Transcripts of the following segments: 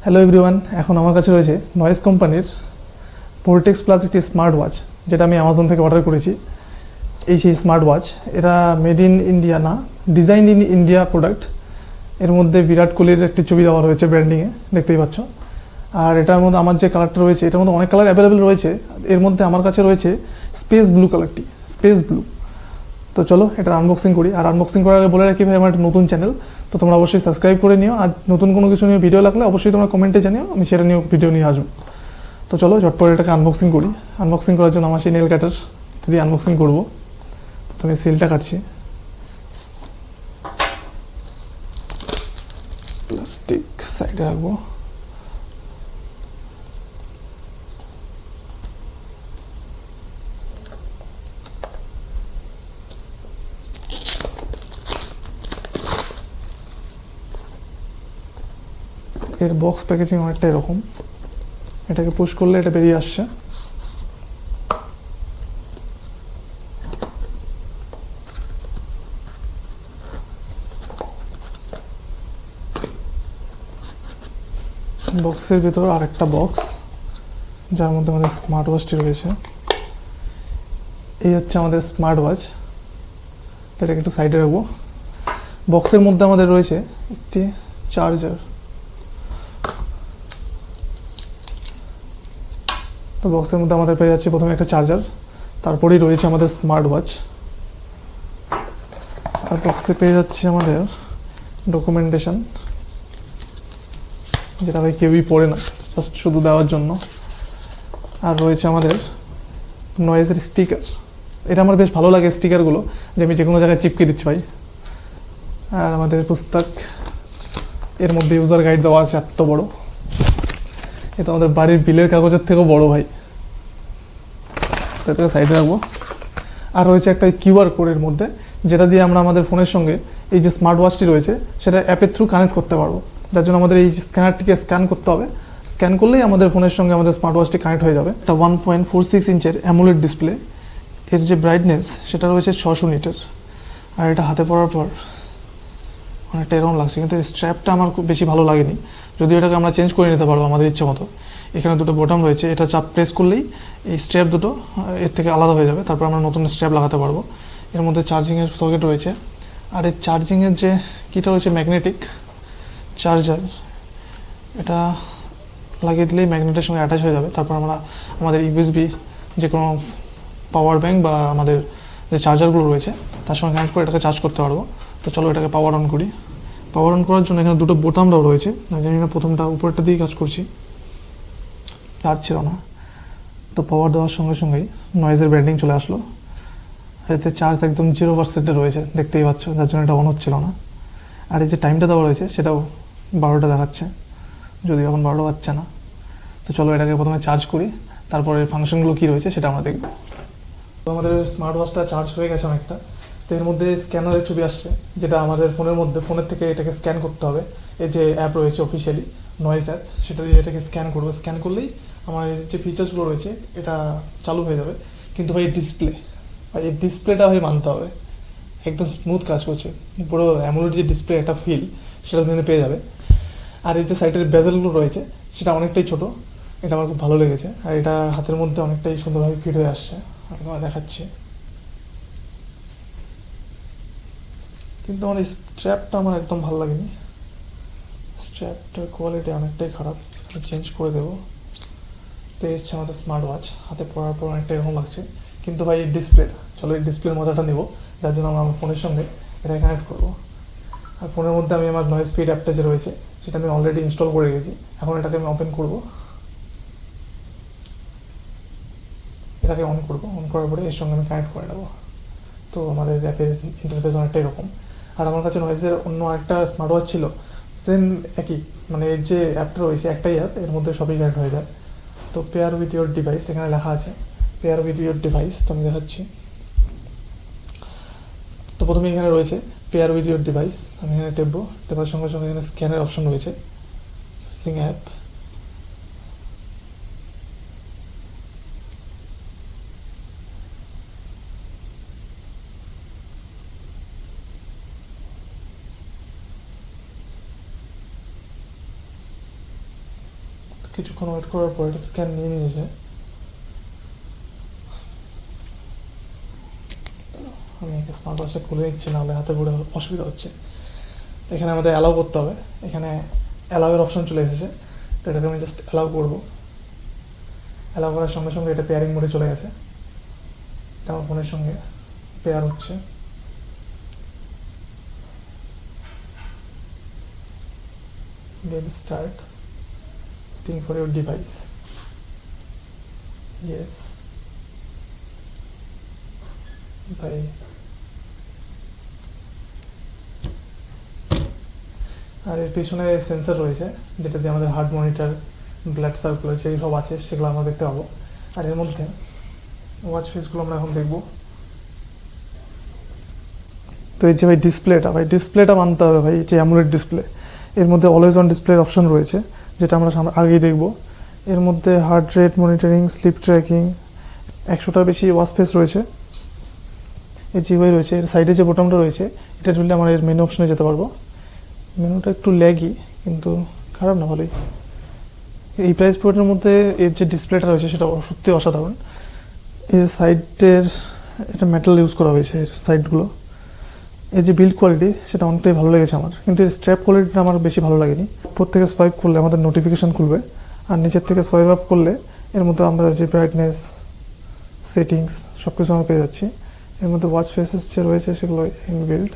Hello everyone, এখন আমার কাছে রয়েছে নয়েজ কোম্পানির পোর্টেক্স প্লাস একটি স্মার্ট ওয়াচ, যেটা আমি অ্যামাজন থেকে অর্ডার করেছি। এই সেই স্মার্ট ওয়াচ, এটা মেড ইন ইন্ডিয়া না, ডিজাইন ইন ইন্ডিয়া প্রোডাক্ট। এর মধ্যে বিরাট কোহলির একটি ছবি দেওয়া রয়েছে ব্র্যান্ডিংয়ে, দেখতেই পাচ্ছ। আর এটার মধ্যে আমার যে কালারটা রয়েছে, এটার মধ্যে অনেক কালার অ্যাভেলেবেল রয়েছে। এর মধ্যে আমার কাছে রয়েছে স্পেস ব্লু কালারটি, স্পেস ব্লু। তো চলো এটা আনবক্সিং করি। আর আনবক্সিং করার আগে বলে রাখি ভাই, আমার একটা নতুন চ্যানেল, তো তোমরা অবশ্যই সাবস্ক্রাইব করে নিও। আর নতুন কোনো কিছু নিয়ে ভিডিও লাগলে অবশ্যই তোমরা কমেন্টে জানিও, আমি সেটা নিয়েও ভিডিও নিয়ে আসবো। তো চলো ঝটপট এটাকে আনবক্সিং করি। আনবক্সিং করার জন্য আমার সেই নেল কাটার দিয়ে আনবক্সিং করবো। তো আমি সিলটা কাটছি, প্লাস্টিক সাইডে রাখবো। এর বক্স প্যাকেজিং অনেকটা এরকম, এটাকে পুশ করলে এটা বেরিয়ে আসছে। বক্সের ভিতর আরেকটা বক্স, যার মধ্যে আমাদের স্মার্ট ওয়াচটি রয়েছে। এই হচ্ছে আমাদের স্মার্ট ওয়াচ, এটাকে একটু সাইডে রাখবো। বক্সের মধ্যে আমাদের রয়েছে একটি চার্জার। তো বক্সের মধ্যে আমাদের পেয়ে যাচ্ছে প্রথমে একটা চার্জার, তারপরেই রয়েছে আমাদের স্মার্ট ওয়াচ। আর বক্সে পেয়ে যাচ্ছে আমাদের ডকুমেন্টেশন, যেটা ভাই কেউই পড়ে না, জাস্ট শুধু দেওয়ার জন্য। আর রয়েছে আমাদের নয়েজের স্টিকার। এটা আমার বেশ ভালো লাগে স্টিকারগুলো, যে আমি যে কোনো জায়গায় চিপকে দিচ্ছি ভাই। আর আমাদের পুস্তক, এর মধ্যে ইউজার গাইড দেওয়া আছে এত বড়, এটা আমাদের বাড়ির বিলের কাগজের থেকেও বড় ভাই। এটাকে সাইডে রাখবো। আর রয়েছে একটা কিউআর কোডের মধ্যে, যেটা দিয়ে আমরা আমাদের ফোনের সঙ্গে এই যে স্মার্ট ওয়াচটি রয়েছে সেটা অ্যাপের থ্রু কানেক্ট করতে পারবো। যার জন্য আমাদের এই স্ক্যানারটিকে স্ক্যান করতে হবে। স্ক্যান করলেই আমাদের ফোনের সঙ্গে আমাদের স্মার্ট ওয়াচটি কানেক্ট হয়ে যাবে। একটা 1.46 ইঞ্চের অ্যামোলেড ডিসপ্লে। এর যে ব্রাইটনেস সেটা রয়েছে 600 নিটের। আর এটা হাতে পরার পর অনেকটা এরকম লাগছে, কিন্তু স্ট্র্যাপটা আমার খুব বেশি ভালো লাগেনি। যদিও এটাকে আমরা চেঞ্জ করে নিতে পারবো আমাদের ইচ্ছে মতো। এখানে দুটো বোতাম রয়েছে, এটা চাপ প্রেস করলেই এই স্ট্র্যাপ দুটো এর থেকে আলাদা হয়ে যাবে, তারপর আমরা নতুন স্ট্র্যাপ লাগাতে পারবো। এর মধ্যে চার্জিংয়ের সকেট রয়েছে। আর এই চার্জিংয়ের যে কিটা রয়েছে ম্যাগনেটিক চার্জার, এটা লাগিয়ে দিলেই ম্যাগনেটের সঙ্গে অ্যাটাচ হয়ে যাবে। তারপর আমরা আমাদের ইউএসবি যে কোনো পাওয়ার ব্যাঙ্ক বা আমাদের যে চার্জারগুলো রয়েছে তার সঙ্গে কানেক্ট করে এটাকে চার্জ করতে পারবো। তো চলো এটাকে পাওয়ার অন করি। পাওয়ার অন করার জন্য এখানে দুটো বোতামটাও রয়েছে, আমি জানি না প্রথমটা উপরটা দিয়েই কাজ করছি, চার্জ ছিল না। তো পাওয়ার দেওয়ার সঙ্গে সঙ্গেই নয়েজের ব্র্যান্ডিং চলে আসলো। এতে চার্জ একদম 0%-এ রয়েছে, দেখতেই পাচ্ছ, যার জন্য এটা অন হচ্ছিল না। আর এই যে টাইমটা দেওয়া রয়েছে সেটাও 12টা দেখাচ্ছে, যদি এখন 12টা বাজছে না। তো চলো এটাকে প্রথমে চার্জ করি, তারপরে ফাংশনগুলো কী রয়েছে সেটা আমরা দেখব। তো আমাদের স্মার্ট ওয়াচটা চার্জ হয়ে গেছে অনেকটা। তো এর মধ্যে স্ক্যানারের ছবি আসছে, যেটা আমাদের ফোনের থেকে এটাকে স্ক্যান করতে হবে। এই যে অ্যাপ রয়েছে অফিসিয়ালি নয়েজ অ্যাপ, সেটা দিয়ে এটাকে স্ক্যান করবো। স্ক্যান করলেই আমার যে ফিচার্সগুলো রয়েছে এটা চালু হয়ে যাবে। কিন্তু ভাই এই ডিসপ্লেটা ভাই মানতে হবে, একদম স্মুথ কাজ করছে, পুরো অ্যামোলেড যে ডিসপ্লে একটা ফিল সেটা তুমি পেয়ে যাবে। আর এই যে সাইডের বেজেলগুলো রয়েছে সেটা অনেকটাই ছোট, এটা আমার খুব ভালো লেগেছে। আর এটা হাতের মধ্যে অনেকটাই সুন্দরভাবে ফিট হয়ে আসছে, আমি তোমার দেখাচ্ছি। কিন্তু আমার স্ট্র্যাপটা আমার একদম ভালো লাগেনি, স্ট্র্যাপটার কোয়ালিটি অনেকটাই খারাপ, চেঞ্জ করে দেবো। তো এই হচ্ছে আমাদের স্মার্ট ওয়াচ, হাতে পরার পর অনেকটা এরকম লাগছে। কিন্তু ভাই এই ডিসপ্লেটা, চলো এই ডিসপ্লের মজাটা নেবো, যার জন্য আমরা আমার ফোনের সঙ্গে এটা কানেক্ট করবো। আর ফোনের মধ্যে আমি আমার নয়েজ স্পিড অ্যাপটা যে রয়েছে সেটা আমি অলরেডি ইনস্টল করে রেখেছি। এখন এটাকে আমি ওপেন করবো, এটাকে অন করবো। অন করার পরে এর সঙ্গে আমি কানেক্ট করে নেবো। তো আমাদের অ্যাপের ইন্টারফেস অনেকটা এরকম। আর আমার কাছে নয়েজের অন্য একটা স্মার্ট ওয়াচ ছিল, সেম একই, মানে এর যে অ্যাপটা রয়েছে একটাই অ্যাপ, এর মধ্যে সবই কানেক্ট হয়ে যায়। তো পেয়ার উইথ ইয়োর ডিভাইস, এখানে লেখা আছে পেয়ার উইথ ইয়োর ডিভাইস। তো আমি দেখাচ্ছি। তো প্রথমে এখানে রয়েছে পেয়ার উইথ ইয়োর ডিভাইস, আমি এখানে টেপবো। টেপার সঙ্গে সঙ্গে এখানে স্ক্যানের অপশন রয়েছে, সিং অ্যাপ। কিছুক্ষণ ওয়েট করার পর এটা স্ক্যান নিয়ে নিয়েছে। আমি স্মার্ট ওয়াচটা খুলে নিচ্ছি, নাহলে হাতে পড়ে অসুবিধা হচ্ছে। এখানে আমাদের অ্যালাউ করতে হবে, এখানে অ্যালাউয়ের অপশন চলে এসেছে, তো এটাকে আমি জাস্ট অ্যালাউ করবো। অ্যালাউ করার সঙ্গে সঙ্গে এটা পেয়ারিং মোডে চলে গেছে, এটা আমার ফোনের সঙ্গে পেয়ার হচ্ছে। Get start waiting for your device. Yes. Bye. আর এর পিছনে সেন্সর রয়েছে, যেটা দিয়ে আমাদের হার্ট মনিটর, ব্লাড সার্কুলেশন যেই সব আছে সেগুলো আমরা দেখতে পাবো। আর এর মধ্যে ওয়াচ ফেসগুলো আমরা এখন দেখবো। তো এই যে ভাই ডিসপ্লেটা মানতে হবে ভাই, যে অ্যামোলেড ডিসপ্লে। এর মধ্যে অলওয়েজ অন ডিসপ্লের অপশন রয়েছে, যেটা আমরা আগেই দেখব। এর মধ্যে heart rate monitoring, sleep tracking, 100টার বেশি ওয়াচ ফেস রয়েছে। এই জিওআই রয়েছে, এর সাইডে যে বোতামটা রয়েছে এটা তুললে আমরা এর মেনু অপশনে যেতে পারবো। মেনুটা একটু ল্যাগি, কিন্তু খারাপ না, ভালোই। এই প্রাইস পয়েন্টের মধ্যে এর যে ডিসপ্লেটা রয়েছে সেটা সত্যি অসাধারণ। এর সাইডের এটা মেটাল ইউজ করা হয়েছে, এর সাইডগুলো। এই যে বিল্ড কোয়ালিটি সেটা অনেকটাই ভালো লেগেছে আমার, কিন্তু এই স্ট্র্যাপ কোয়ালিটিটা আমার বেশি ভালো লাগেনি। উপর থেকে সোয়াইপ করলে আমাদের নোটিফিকেশান খুলবে, আর নিচের থেকে সোয়াইপ আপ করলে এর মধ্যে আমরা যে ব্রাইটনেস, সেটিংস সব কিছু আমরা পেয়ে যাচ্ছি। এর মধ্যে ওয়াচ ফেসেস যে রয়েছে সেগুলো ইনবিল্ড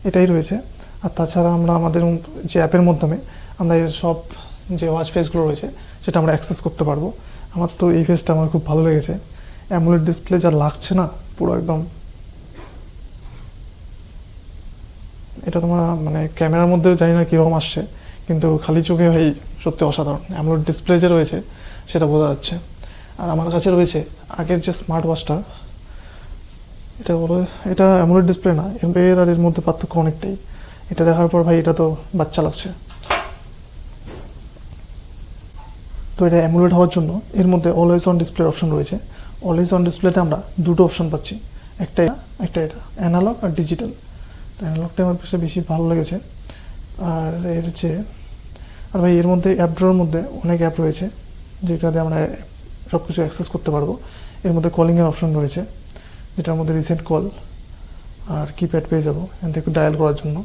এটাই রয়েছে। আর তাছাড়া আমরা আমাদের যে অ্যাপের মাধ্যমে আমরা এর সব যে ওয়াচ ফেসগুলো রয়েছে সেটা আমরা অ্যাক্সেস করতে পারবো। আমার তো এই ফেসটা আমার খুব ভালো লেগেছে। অ্যামোলেড ডিসপ্লে যা লাগছে না, পুরো একদম। এটা তোমার মানে ক্যামেরার মধ্যেও জানি না কীরকম আসছে, কিন্তু খালি চোখে ভাই সত্যি অসাধারণ। অ্যামোলেড ডিসপ্লে যে রয়েছে সেটা বোঝা যাচ্ছে। আর আমার কাছে রয়েছে আগের যে স্মার্ট ওয়াচটা, এটা বলো, এটা অ্যামোলেড ডিসপ্লে না, এর আর এর মধ্যে পার্থক্য অনেকটাই। এটা দেখার পর ভাই এটা তো বাচ্চা লাগছে। তো এটা অ্যামোলেড হওয়ার জন্য এর মধ্যে অলওয়েজ অন ডিসপ্লের অপশন রয়েছে। অলওয়েজ অন ডিসপ্লেতে আমরা দুটো অপশন পাচ্ছি, একটা এটা অ্যানালগ আর ডিজিটাল। তো অ্যানালগটা আমার বেশি ভালো লেগেছে। আর আর ভাই এর মধ্যে অ্যাপ ড্রোর মধ্যে অনেক অ্যাপ রয়েছে, যেটাতে আমরা সব কিছু অ্যাক্সেস করতে পারবো। এর মধ্যে কলিংয়ের অপশন রয়েছে, যেটার মধ্যে রিসেন্ট কল আর কিপ্যাড পেয়ে যাবো এখান থেকে ডায়াল করার জন্য।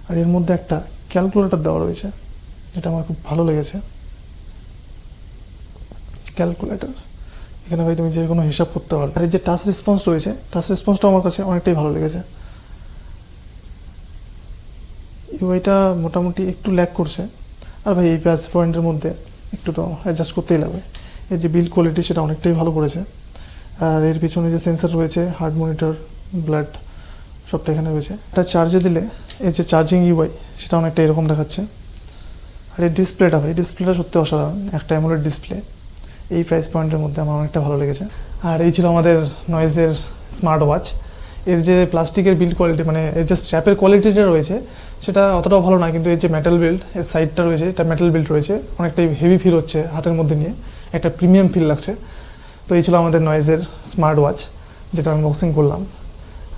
আর এর মধ্যে একটা ক্যালকুলেটর দেওয়া রয়েছে, যেটা আমার খুব ভালো লেগেছে। ক্যালকুলেটর, এখানে ভাই তুমি যে কোনো হিসাব করতে পারবে। আর এই যে টাচ রেসপন্স রয়েছে, টাচ রেসপন্সটা আমার কাছে অনেকটাই ভালো লেগেছে। ইউআইটা মোটামুটি একটু ল্যাগ করছে, আর ভাই এই প্রাইস পয়েন্টের মধ্যে একটু তো অ্যাডজাস্ট করতেই লাগবে। এর যে বিল্ড কোয়ালিটি সেটা অনেকটাই ভালো করেছে। আর এর পিছনে যে সেন্সর রয়েছে, হার্ট মনিটর, ব্লাড সবটা এখানে রয়েছে। এটা চার্জে দিলে এই যে চার্জিং ইউআই সেটা অনেকটা এরকম দেখাচ্ছে। আর এই ডিসপ্লেটা ভাই, ডিসপ্লেটা সত্যি অসাধারণ, একটা অ্যামোলেড ডিসপ্লে। এই প্রাইস পয়েন্টের মধ্যে আমার অনেকটা ভালো লেগেছে। আর এই ছিল আমাদের নয়েজের স্মার্ট ওয়াচ। এর যে প্লাস্টিকের বিল্ড কোয়ালিটি, মানে এর যে স্ট্র্যাপের কোয়ালিটিটা রয়েছে সেটা অতটাও ভালো না, কিন্তু এর যে মেটাল বিল্ড, এর সাইডটা রয়েছে এটা মেটাল বিল্ড রয়েছে, অনেকটাই হেভি ফিল হচ্ছে হাতের মধ্যে নিয়ে, একটা প্রিমিয়াম ফিল লাগছে। তো এই ছিল আমাদের নয়েজের স্মার্ট ওয়াচ, যেটা আনবক্সিং করলাম।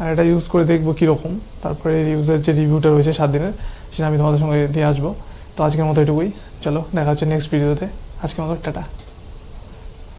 আর এটা ইউজ করে দেখবো কীরকম, তারপরে এর ইউজের যে রিভিউটা রয়েছে 7 দিনের, সেটা আমি তোমাদের সঙ্গে দিয়ে আসবো। তো আজকের মতো এটুকুই, চলো দেখা হচ্ছে নেক্সট ভিডিওতে। আজকের মতো টাটা।